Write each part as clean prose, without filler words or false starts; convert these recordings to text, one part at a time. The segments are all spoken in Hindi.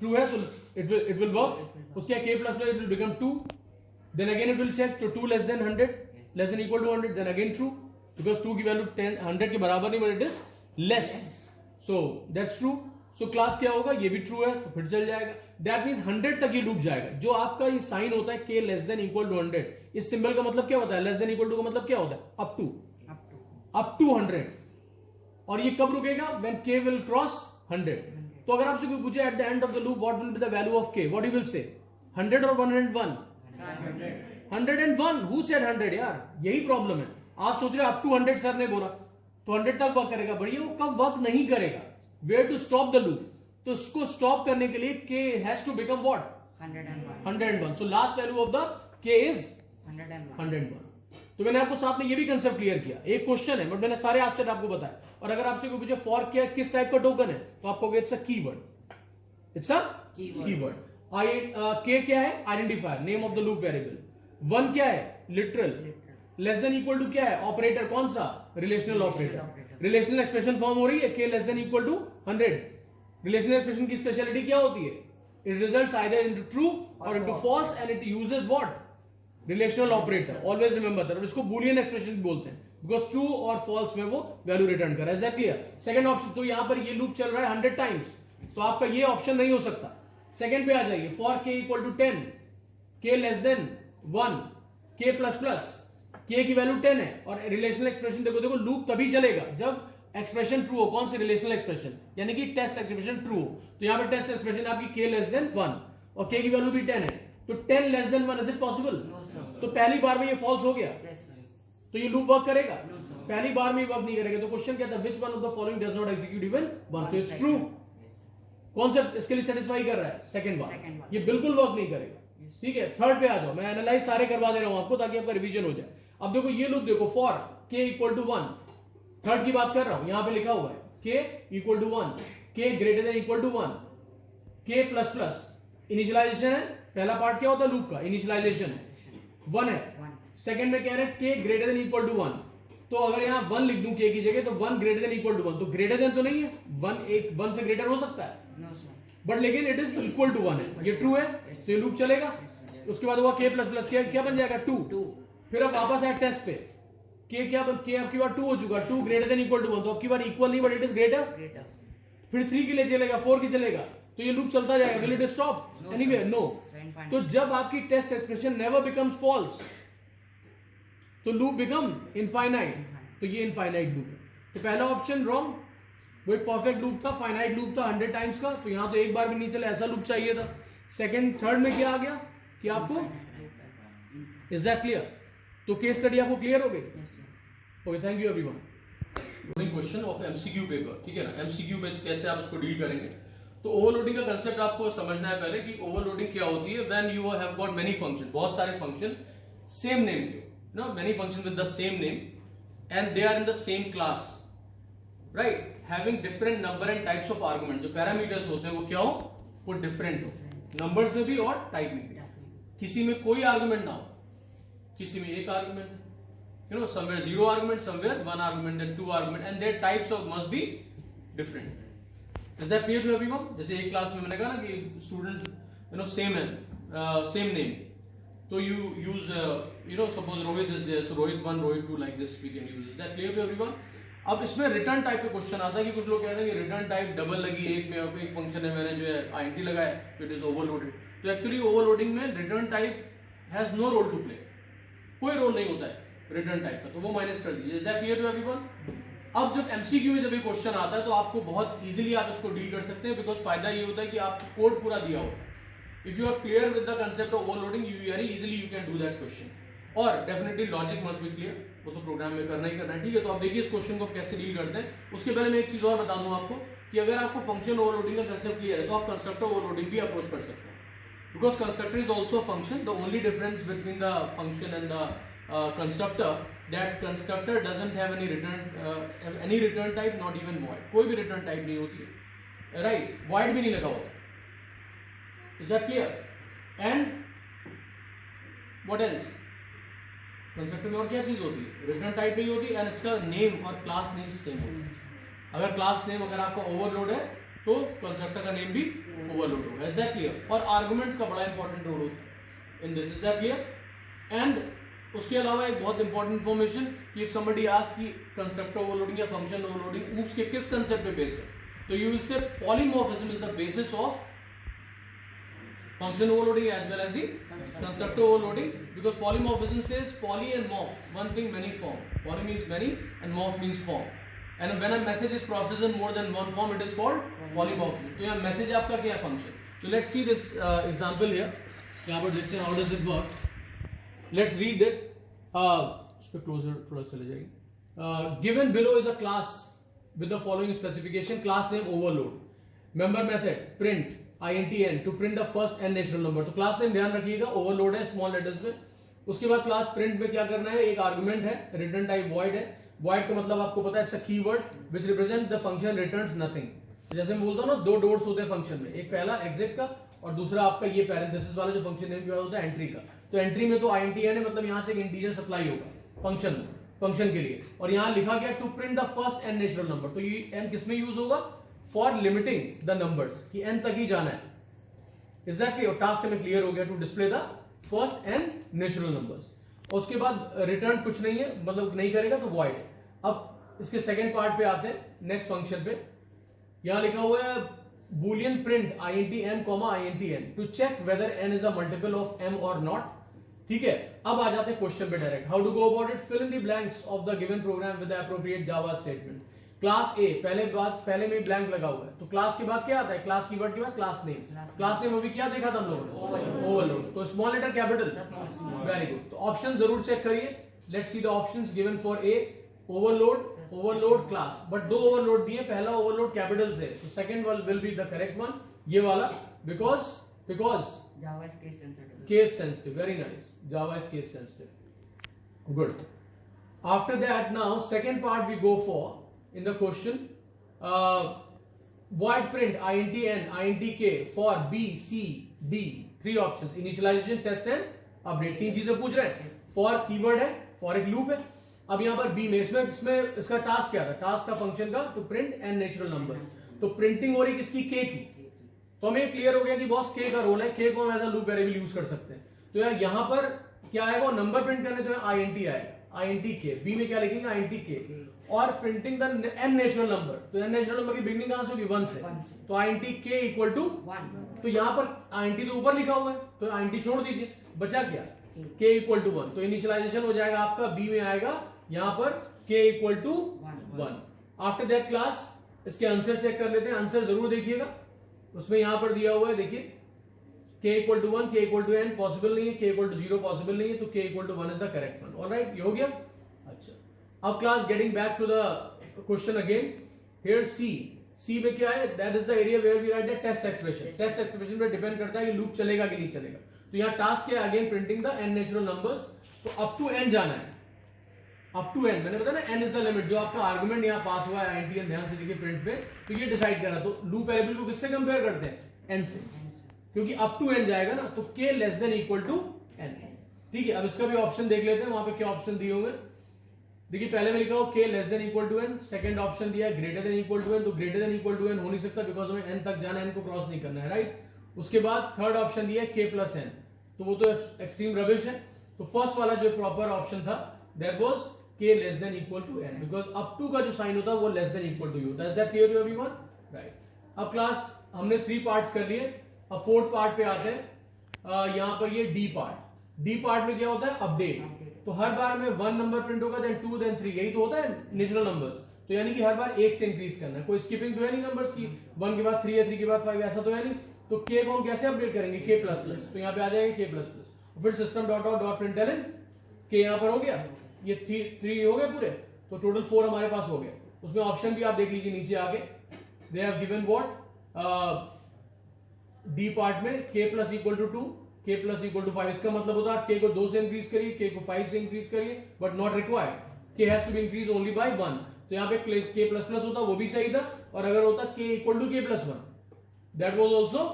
ट्रू है तो इट विल वर्क. उसके k plus plus it will become 2. Then again it will check तो 2 less than 100 less than equal to 100. Then again true because 2 की वैल्यू 100 के बराबर नहीं but it is less. So that's true. So class क्या होगा, ये भी ट्रू है तो फिर चल जाएगा. दैट मीन्स 100 तक ये लूप जाएगा. जो आपका ये साइन होता है k less than equal to 100, इस सिंबल का मतलब क्या होता है, लेस देन इक्वल टू का मतलब क्या होता है, अप टू 100. और ये कब रुकेगा, व्हेन k विल क्रॉस 100. तो अगर आपसे कोई पूछे at the end of the loop what will be the value of k, what you will say, 100 और 101? 101. हु सेड 100 यार, यही प्रॉब्लम है. आप सोच रहे अप टू 100 सर ने बोला तो 100 तक वर्क करेगा, बढ़िया. वो कब वर्क नहीं करेगा, where to stop the loop. तो उसको स्टॉप करने के लिए k has to become what, 101. So last value of the k is 101. तो मैंने आपको साथ में ये भी कंसेप्ट क्लियर किया. एक क्वेश्चन है बट मैंने सारे आंसर आपको बताया. और अगर आपसे कोई पूछे फॉर क्या किस टाइप का टोकन है तो आप कहोगे it's a keyword. It's a keyword. k क्या है, identifier, name of the loop variable. 1 क्या है, literal. Less than equal to क्या है, ऑपरेटर. कौन सा, relational operator. Relational expression form हो रही है k less than equal to 100. Relational expression की स्पेशलिटी क्या होती है, it results either into true और into false and it uses what, relational operator. Always remember that. और इसको बूलियन एक्सप्रेशन बोलते हैं बिकॉज ट्रू और फॉल्स में वो वैल्यू रिटर्न कर रहा है. Is that clear? Second option, तो यहां पर ये लूप चल रहा है 100 टाइम्स, तो आपका ये ऑप्शन नहीं हो सकता. सेकंड पे आ जाइए, for k equal to 10, k less than 1, k plus plus, k की वैल्यू 10 है. और रिलेशनल एक्सप्रेशन देखो देखो, लूप तभी चलेगा जब एक्सप्रेशन ट्रू हो. कौन सी, रिलेशनल एक्सप्रेशन, यानी कि टेस्ट एक्सप्रेशन ट्रू हो. तो यहां पे टेस्ट एक्सप्रेशन आपकी k लेस देन 1 और k की वैल्यू भी 10 है. तो 10 less than 1 is it possible? तो पहली बार में ये फॉल्स हो गया, तो ये लूप वर्क करेगा? पहली बार में वर्क नहीं करेगा. तो क्वेश्चन क्या था, which one of the following does not execute even one. So it's true. Concept इसके लिए सेटिस्फाई कर रहा है. सेकंड बार ये बिल्कुल वर्क नहीं करेगा. ठीक है, थर्ड पे आ जाओ. मैं एनालाइज सारे करवा दे रहा हूं आपको ताकि आपका रिवीजन हो जाए. अब देखो ये लूप देखो, for k equal to 1, third की बात कर रहा हूं. यहां पे लिखा हुआ है k equal to 1, k greater than equal to 1, k plus plus. Initialization है, पहला पार्ट क्या होता है लूप का, इनिशियलाइजेशन 1 है. सेकंड में कह रहे हैं k greater than equal to 1. तो अगर यहां 1 लिख दूं k की जगह तो 1 ग्रेटर देन इक्वल टू 1, तो ग्रेटर देन तो नहीं है, 1 से ग्रेटर हो सकता है बट लेकिन इट इज इक्वल टू 1 है. ये ट्रू है तो ये लूप चलेगा. उसके बाद हुआ k प्लस प्लस, क्या बन जाएगा 2. फिर अब वापस आए टेस्ट पे, k क्या k आपकी बार 2 हो चुका, 2 ग्रेटर देन इक्वल टू 1, तो आपकी बार इक्वल नहीं बट इट इज ग्रेटर. फिर 3 के लिए चलेगा, 4 के चलेगा, तो ये लूप चलता जाएगा. Will it stop anywhere? No. तो जब आपकी test expression never becomes false तो लूप बिकम इनफाइनाइट. तो ये इनफाइनाइट लूप है. तो पहला ऑप्शन रॉन्ग, वो एक परफेक्ट लूप था, फाइनाइट लूप था 100 टाइम्स का, तो यहां तो एक बार भी नहीं चला, ऐसा लूप चाहिए था. सेकंड थर्ड में क्या आ गया कि आपको, इज दैट क्लियर? तो केस स्टडी आपको क्लियर हो गई. Okay, thank you everyone. Question of MCQ paper, ठीक है ना. एमसीक्यू में कैसे आप उसको डील करेंगे. तो ओवरलोडिंग का कंसेप्ट आपको समझना है पहले कि ओवरलोडिंग क्या होती है. When you have got many function, बहुत सारे फंक्शन सेम नेम के, no many function with the same name and they are in the same class, right, having different number and types of argument. जो पैरामीटर्स होते हैं वो क्या हो, वो डिफरेंट हो, नंबर्स में भी और टाइप में भी. किसी में कोई आर्गुमेंट ना हो, किसी में एक आर्गुमेंट है, you know, somewhere 0 argument, somewhere 1 argument and 2 argument, and their types of must be different. Is that clear to everyone? जैसे एक क्लास में मैंने कहा ना कि स्टूडेंट you know सेम है, सेम नेम, तो you use you know suppose Rohit is there, so Rohit 1 Rohit 2 like this we can use. Is that clear to everyone? अब इसमें रिटर्न टाइप का क्वेश्चन आता है कि कुछ लोग कहते हैं कि रिटर्न टाइप डबल लगी, एक में एक फंक्शन है मैंने जो है आईएनटी लगाया, तो इट इज ओवरलोडेड. तो एक्चुअली ओवरलोडिंग में return type has no role to play, कोई रोल नहीं होता है रिटर्न टाइप का, तो वो माइनस कर दीजिए. Is that clear to everyone? अब जब एमसीक्यू में जब ये क्वेश्चन आता है तो आपको बहुत इजीली आप इसको डील कर सकते हैं, बिकॉज फायदा ये होता है कि आपको कोड पूरा दिया होगा. If you are clear with the concept of overloading, you very easily you can do that question. और definitely logic must be clear, वो तो प्रोग्राम में करना ही करना है. ठीक है, तो आप देखिए इस क्वेश्चन को कैसे डील करते हैं. उसके पहले मैं एक चीज और बता दूं आपको कि अगर आपको फंक्शन ओवरलोडिंग का कंसेप्ट क्लियर है तो आप कंस्ट्रक्टर ओवरलोडिंग भी अप्रोच कर सकते हैं, because constructor is also function. The only difference between the function and the constructor, that constructor doesn't have any return type, not even void. कोई भी return type नहीं होती है, right? void भी नहीं लगा होता. Is that clear? And what else? constructor में और क्या चीज होती है, return type नहीं होती, and इसका name और class name सेम होता है. अगर class name अगर आपका overload है तो कंस्ट्रक्टर का नेम भी ओवरलोड होगा. Is that clear? और आर्गुमेंट्स का बड़ा इंपॉर्टेंट रोल होता है in this. Is that clear? And उसके अलावा एक बहुत इंपॉर्टेंट इन्फॉर्मेशन कि इफ समबडी आस्क कि कंस्ट्रक्टर ओवरलोडिंग या फंक्शन ओवरलोडिंग ऊप्स के किस कंसेप्ट पे बेस्ड है, तो you will say polymorphism is the basis of function overloading as well as the constructor overloading, because polymorphism says poly and morph, one thing many form. Poly means many and morph means form, and when a message is processed in more than one form it is called polymorphism. तो यहाँ message आपका क्या है? function. So let's see this example here. यहाँ पर देखते हैं how does it work. Let's read it. इस पे closer थोड़ा चले जाएंगे. Given below is a class with the following specification. Class name overload. Member method print INTN to print the first n natural number. तो क्लास नेम ध्यान रखिएगा, ओवरलोड है स्मॉल लेटर्स में. उसके बाद क्लास प्रिंट में क्या करना है? एक आर्गुमेंट है, रिटर्न टाइप वॉइड है. वॉइड का मतलब आपको पता है, it's a keyword which represent the function returns nothing. जैसे मैं बोलता हूं ना, दो डोर्स होते हैं फंक्शन में, एक पहला एग्जिट का और दूसरा आपका ये पैरेंथेसिस वाला जो फंक्शन नेम होता है एंट्री का. तो एंट्री में तो INTN है, मतलब यहां से एक इंटीजर सप्लाई होगा फंक्शन के लिए. और यहां लिखा गया to print the first n natural number. तो ये n किसमें यूज होगा? फॉर लिमिटिंग द नंबर्स, कि n तक ही जाना है. एग्जैक्टली. और टास्क हमें क्लियर हो गया, to display the first n natural numbers. और उसके बाद रिटर्न कुछ नहीं है, मतलब नहीं करेगा तो वॉइड है. अब इसके सेकंड पार्ट पे आते हैं, नेक्स्ट फंक्शन पे. यहां लिखा हुआ है boolean print INTM, INTN to check whether n is a multiple of m और नॉट. ठीक है. अब आ जाते हैं क्वेश्चन पे direct. How to go about it? Fill in the blanks of the given program with the appropriate Java statement. Class A पहले में ब्लैंक लगा हुआ है, तो क्लास के बाद क्या आता है? क्लास कीवर्ड के बाद क्लास नेम. क्लास नेम अभी क्या देखा था हम लोगों ने? ओवरलोड. तो small letter capital. Very good. तो ऑप्शन जरूर चेक करिए. Let's see the options given for A. Overload class, but दो ओवरलोड दिए. पहला ओवरलोड कैपिटल से, तो second one will be the correct one, ये वाला, because Java is case sensitive. Case sensitive. Very nice. Java is case sensitive. Good. After that, now second part we go for in the question. Void print INTN, INTK for B, C, D. Three options. Initialization, test and update. तीन चीजें पूछ रहे हैं. For कीवर्ड है, for एक लूप है. अब यहाँ पर B में इसमें इसका टास्क क्या था? टास्क का फंक्शन का to print n natural numbers. तो प्रिंटिंग हो रही किसकी? K की. तो हमें क्लियर हो गया कि बॉस K का रोल है. K को हम as a loop variable use कर सकते हैं. तो यार यहाँ पर क्या आएगा? नंबर प्रिंट करने तो INT आएगा, INTK. B में क्या लिखेंगे? INTK. और printing the n natural number. तो n नेचुरल नंबर की बिगनिंग कहां से होगी? 1 से. तो INTK इक्वल टू 1. तो यहाँ पर INT तो ऊपर लिखा हुआ है, तो INT छोड़ दीजिए, बचा क्या? K equal to 1. तो इनिशियलाइजेशन हो जाएगा आपका, B में आएगा यहाँ पर K equal to 1. After that class इसके आंसर चेक कर लेते हैं. आंसर जरूर देखिएगा, उसमें यहां पर दिया हुआ है, देखिए k equal to 1, k equal to n possible नहीं है, k इक्वल टू 0 पॉसिबल नहीं है, तो k equal to 1 is the correct one. Alright, ये हो गया. अच्छा, अब class getting back to the question again. Here C में क्या है? That is the area where we write the test expression. Test expression पे डिपेंड करता है कि लूप चलेगा कि नहीं चलेगा. तो यहाँ टास्क है again printing the n natural numbers. तो अप टू n जाना है, अप टू n. मैंने बताया ना n इज द लिमिट. जो आपका आर्गुमेंट यहाँ पास हुआ है INTN, ध्यान से देखिए प्रिंट पे, तो ये डिसाइड करा. तो लूप वेरिएबल को किससे कंपेयर करते हैं? n से, क्योंकि अप टू n जाएगा ना, तो k less than equal to n. ठीक है. अब इसका भी ऑप्शन देख लेते हैं, वहां पे क्या ऑप्शन दिए होंगे. देखिए पहले में लिखा हो k less than equal to n. Second option दिया है greater than equal to n. तो greater than equal to n हो नहीं सकता, बिकॉज हमें n तक जाना है, n को क्रॉस नहीं करना है, राइट. उसके बाद थर्ड ऑप्शन दिया है k प्लस n. तो वो तो एक्सट्रीम रबिश है. तो फर्स्ट वाला जो प्रॉपर ऑप्शन था, that was k less than equal to n, because up to का जो साइन होता है वो less than equal to you. Is that clear to everyone? Right. अब क्लास हमने 3 पार्ट्स कर लिए. अब फोर्थ पार्ट पे आते हैं. यहां पर ये D पार्ट में क्या होता है? अपडेट. तो हर बार में 1 नंबर प्रिंट होगा, देन 2, देन 3. यही तो होता है नेचुरल नंबर्स. तो यानी कि हर बार 1 से इंक्रीज करना है. कोई स्किपिंग तो है नहीं नंबर्स की, 1 के बाद 3 है, 3 के बाद 5, ऐसा तो है नहीं. तो k को हम कैसे अपडेट करेंगे? k plus plus. तो यहाँ पे आ जाएगा k प्लस प्लस. फिर system dot out dot println k यहाँ पर हो गया. ये 3 हो गए पूरे, तो टोटल 4 हमारे पास हो गए. उसमें ऑप्शन भी आप देख लीजिए नीचे आगे. They have given what? D part में k plus equal to 2, k plus equal to 5. इसका मतलब होता है k को 2 से इंक्रीज करिए, k को 5 से इंक्रीज करिए, but not required. k has to be increase only by 1. तो यहाँ पे k प्लस प्लस होता, वो भी सही था. और अगर होता k equal to k plus 1, that was also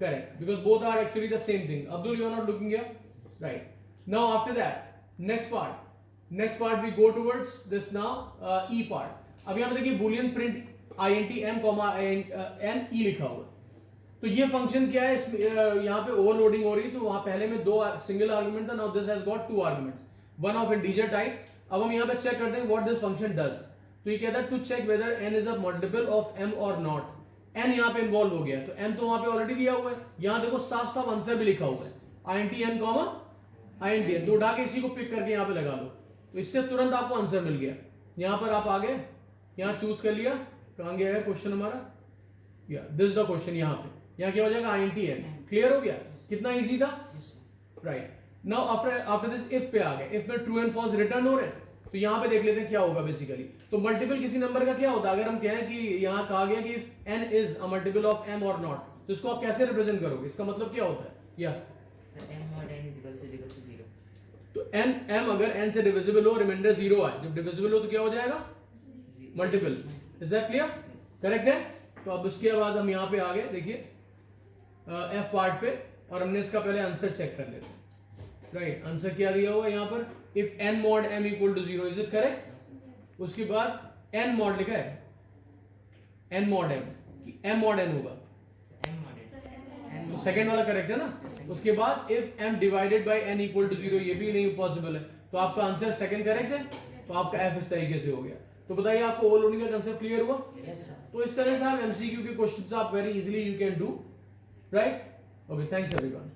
correct, because both are actually the same thing. Abdul, you are not looking here, right. Now after that next part we go towards this now E part. अब यहाँ पे देखिए boolean print INT m n e लिखा हुआ है। तो ये फंक्शन क्या है, यहाँ पे ओवरलोडिंग हो रही है, तो वहां पहले में दो सिंगल आर्गुमेंट था, now this has got two arguments, one of integer type. अब हम यहाँ पे चेक करते हैं व्हाट दिस फंक्शन डज। तो ये कहता है to check whether n is a multiple of m और नॉट। n यहाँ पे इन्वॉल्व हो गया, तो m तो वहां पे ऑलरेडी दिया हुआ है, यहाँ देखो साफ साफ आंसर भी लिखा हुआ है INT n INT n, तो उठा के इसी को पिक करके यहाँ पे लगा लो, तो इससे तुरंत आपको आंसर मिल गया। यहाँ पर आप आ गए, यहाँ चूज कर लिया, कहां गया है क्वेश्चन हमारा, या दिस द क्वेश्चन, यहाँ पे यहाँ क्या हो जाएगा INT n। क्लियर हो गया, कितना इजी था, right. Now after this if पे आ गए, इफ में ट्रू एंड फॉल्स रिटर्न हो रहे हैं, तो यहाँ पे देख लेते हैं क्या होगा बेसिकली। तो मल्टीपल किसी नंबर का क्या होता है, अगर हम कहें कि यहाँ कहा गया कि n is a multiple of m और नॉट, तो इसको आप कैसे रिप्रेजेंट करोगे, इसका मतलब क्या होता है, या m mod n is equal to 0. तो m अगर n से डिविजिबल हो, रिमाइंडर 0 आए, जब डिविजिबल हो तो क्या हो जाएगा, multiple. Is that clear, correct है। तो अब उसके बाद हम यहाँ पे आ गए, देखिए f पार्ट पे, और हमने इसका पहले आंसर चेक कर लेते हैं, राइट। आंसर क्या दिया हुआ है यहाँ पर, if n mod m equal to 0, is it correct. उसके बाद n mod लिखा है, n mod m, m mod n होगा, m mod n. तो सेकंड वाला करेक्ट है ना। उसके बाद if m divided by n equal to 0, ये भी नहीं पॉसिबल है, तो आपका आंसर सेकंड करेक्ट है, तो आपका f इस तरीके से हो गया। तो बताइए आपको ओवरलोडिंग का कंसेप्ट क्लियर हुआ। Yes sir. तो इस तरह से आप MCQ के क्वेश्चंस आप very easily you can do, right. Okay, thanks everyone.